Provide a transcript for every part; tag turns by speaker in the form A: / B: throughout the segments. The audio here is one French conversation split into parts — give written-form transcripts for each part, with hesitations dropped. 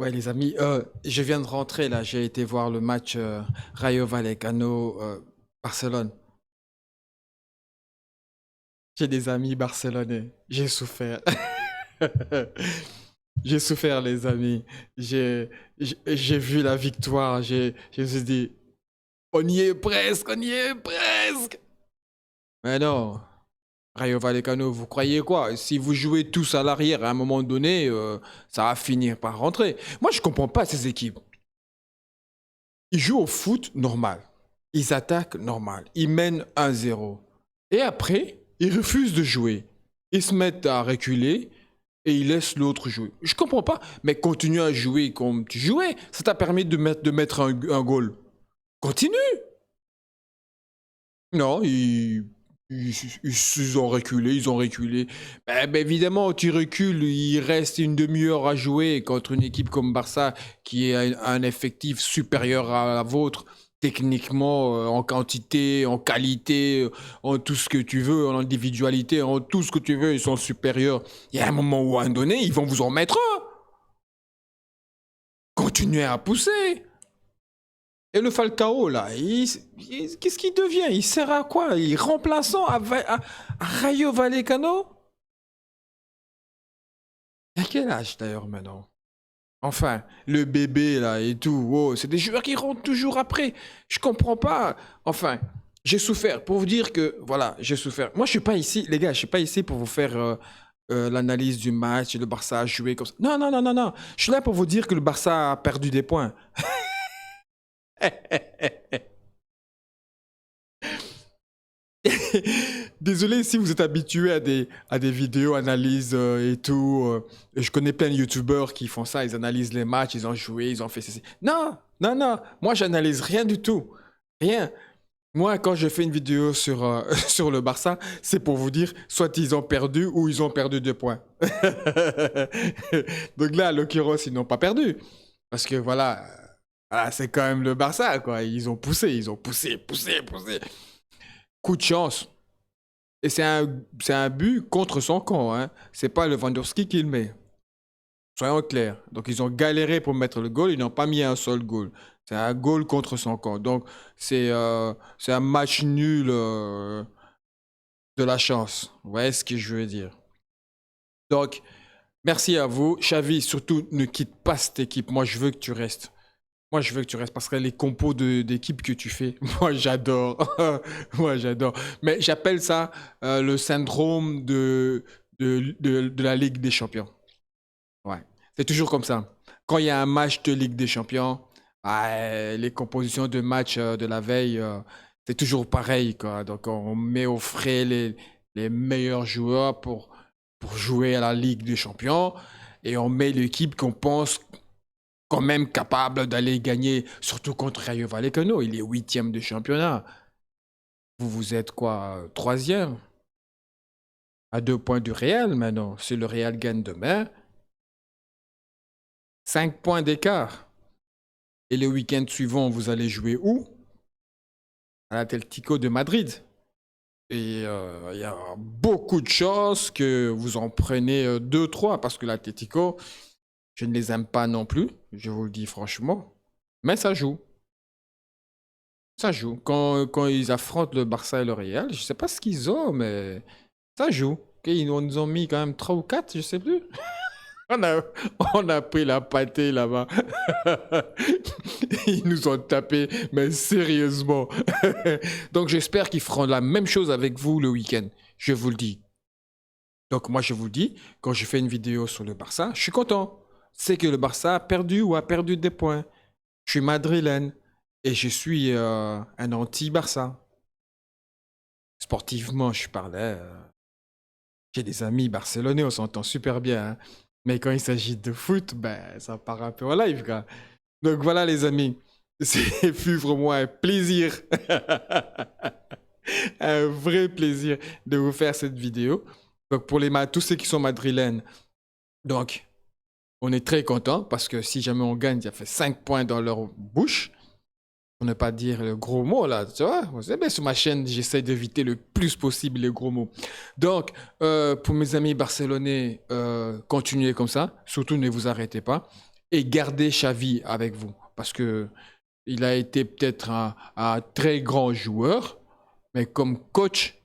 A: Ouais, les amis, je viens de rentrer là. J'ai été voir le match Rayo Vallecano Barcelone. J'ai des amis barcelonais. J'ai souffert. J'ai souffert, les amis. J'ai vu la victoire. Je me suis dit, on y est presque, on y est presque. Mais non, Rayo Vallecano, vous croyez quoi? Si vous jouez tous à l'arrière à un moment donné, ça va finir par rentrer. Moi, je comprends pas ces équipes. Ils jouent au foot normal. Ils attaquent normal. Ils mènent 1-0. Et après, ils refusent de jouer. Ils se mettent à reculer et ils laissent l'autre jouer. Je comprends pas, mais continue à jouer comme tu jouais. Ça t'a permis de mettre un goal. Continue. Non, ils ont reculé, ils ont reculé. Ben, évidemment, tu recules, il reste une demi-heure à jouer contre une équipe comme Barça qui a un effectif supérieur à la vôtre, techniquement, en quantité, en qualité, en tout ce que tu veux, en individualité, en tout ce que tu veux, ils sont supérieurs. Il y a un moment où, à un donné, ils vont vous en mettre un. Continuez à pousser. Et le Falcao, là, qu'est-ce qu'il devient? Il sert à quoi? Il est remplaçant à Rayo Vallecano? À quel âge d'ailleurs maintenant? Enfin, le bébé là et tout, oh, c'est des joueurs qui rentrent toujours après. Je comprends pas. Enfin, j'ai souffert. Pour vous dire que, voilà, j'ai souffert. Moi, je suis pas ici, les gars, je suis pas ici pour vous faire l'analyse du match, le Barça a joué comme ça. Non, non, non, non, non. Je suis là pour vous dire que le Barça a perdu des points. Désolé si vous êtes habitué à des vidéos analyses et tout. Je connais plein de youtubeurs qui font ça. Ils analysent les matchs, ils ont joué, ils ont fait ceci. Non, non, non. Moi, j'analyse rien du tout. Rien. Moi, quand je fais une vidéo sur, sur le Barça, c'est pour vous dire soit ils ont perdu ou ils ont perdu 2 points. Donc là, à l'occurrence, ils n'ont pas perdu. Parce que voilà, voilà, c'est quand même le Barça, quoi. Ils ont poussé, poussé, poussé. Coup de chance. Et c'est un but contre son camp, hein. C'est pas Lewandowski qui le met. Soyons clairs. Donc ils ont galéré pour mettre le goal, ils n'ont pas mis un seul goal. C'est un goal contre son camp. Donc c'est un match nul de la chance. Vous voyez ce que je veux dire. Donc merci à vous. Xavi, surtout ne quitte pas cette équipe. Moi je veux que tu restes. Moi, je veux que tu restes parce que les compos d'équipe que tu fais, moi, j'adore. Moi, j'adore. Mais j'appelle ça le syndrome de la Ligue des Champions. Ouais. C'est toujours comme ça. Quand il y a un match de Ligue des Champions, les compositions de match de la veille, c'est toujours pareil, quoi. Donc, on met au frais les meilleurs joueurs pour jouer à la Ligue des Champions et on met l'équipe qu'on pense quand même capable d'aller gagner, surtout contre Rayo Vallecano. Il est huitième de championnat. Vous êtes quoi, troisième? À 2 points du Real maintenant. Si le Real gagne demain, 5 points d'écart. Et le week-end suivant, vous allez jouer où? À l'Atlético de Madrid. Et il y a beaucoup de chances que vous en preniez 2-3 parce que l'Atlético, je ne les aime pas non plus, je vous le dis franchement. Mais ça joue. Ça joue. Quand ils affrontent le Barça et le Real, je sais pas ce qu'ils ont, mais ça joue. Ok, ils nous ont mis quand même 3 ou 4, je sais plus. On a, on a pris la pâtée là-bas. Ils nous ont tapé, mais sérieusement. Donc j'espère qu'ils feront la même chose avec vous le week-end. Je vous le dis. Donc moi je vous le dis, quand je fais une vidéo sur le Barça, je suis content. C'est que le Barça a perdu ou a perdu des points. Je suis madrilène et je suis un anti-Barça. Sportivement, je parlais. J'ai des amis barcelonais, on s'entend super bien, hein. Mais quand il s'agit de foot, ben, ça part un peu en live, quoi. Donc voilà, les amis. C'est fut vraiment un plaisir. Un vrai plaisir de vous faire cette vidéo. Donc pour tous ceux qui sont madrilènes, donc on est très contents parce que si jamais on gagne, ça fait 5 points dans leur bouche. Pour ne pas dire le gros mot là, tu vois. Vous savez, sur ma chaîne, j'essaie d'éviter le plus possible les gros mots. Donc, pour mes amis barcelonais, continuez comme ça. Surtout, ne vous arrêtez pas. et gardez Xavi avec vous. Parce que il a été peut-être un très grand joueur, mais comme coach,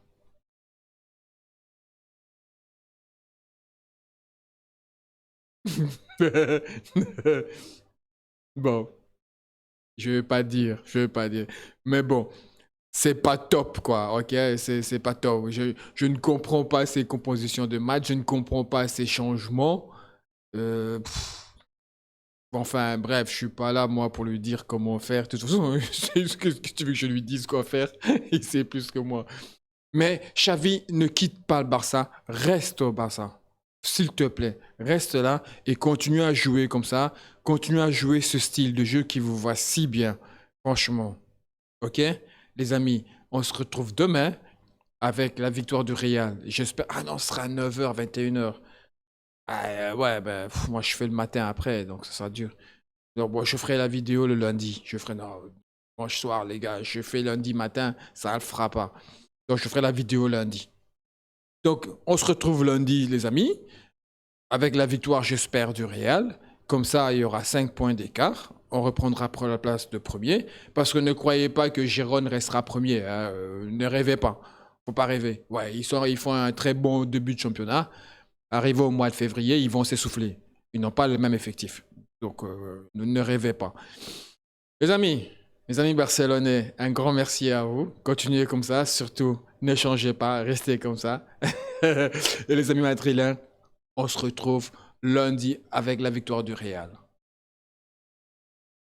A: bon, je vais pas dire. Mais bon, c'est pas top, quoi, ok? C'est pas top. Je ne comprends pas ces compositions de match, je ne comprends pas ces changements. Pff, enfin, bref, je suis pas là, moi, pour lui dire comment faire. De toute façon, qu'est-ce que tu veux que je lui dise quoi faire? Il sait plus que moi. Mais Xavi, ne quitte pas le Barça, reste au Barça. S'il te plaît, reste là et continue à jouer comme ça. Continue à jouer ce style de jeu qui vous va si bien. Franchement. Ok? Les amis, on se retrouve demain avec la victoire du Real. J'espère. Ah non, ce sera à 9h, 21h. Ah, ouais, ben, moi je fais le matin après, donc ça sera dur. Donc, moi, je ferai la vidéo le lundi. Je ferai, non, dimanche soir, les gars, je fais lundi matin, ça ne le fera pas. Donc, je ferai la vidéo lundi. Donc, on se retrouve lundi, les amis, avec la victoire, j'espère, du Real. Comme ça, il y aura 5 points d'écart. On reprendra pour la place de premier. Parce que ne croyez pas que Giron restera premier, hein. Ne rêvez pas. Faut pas rêver. Ouais, ils font un très bon début de championnat. Arrivé au mois de février, ils vont s'essouffler. Ils n'ont pas le même effectif. Donc, ne rêvez pas. Les amis barcelonais, un grand merci à vous. Continuez comme ça, surtout ne changez pas, restez comme ça. Et les amis madrilènes, on se retrouve lundi avec la victoire du Real.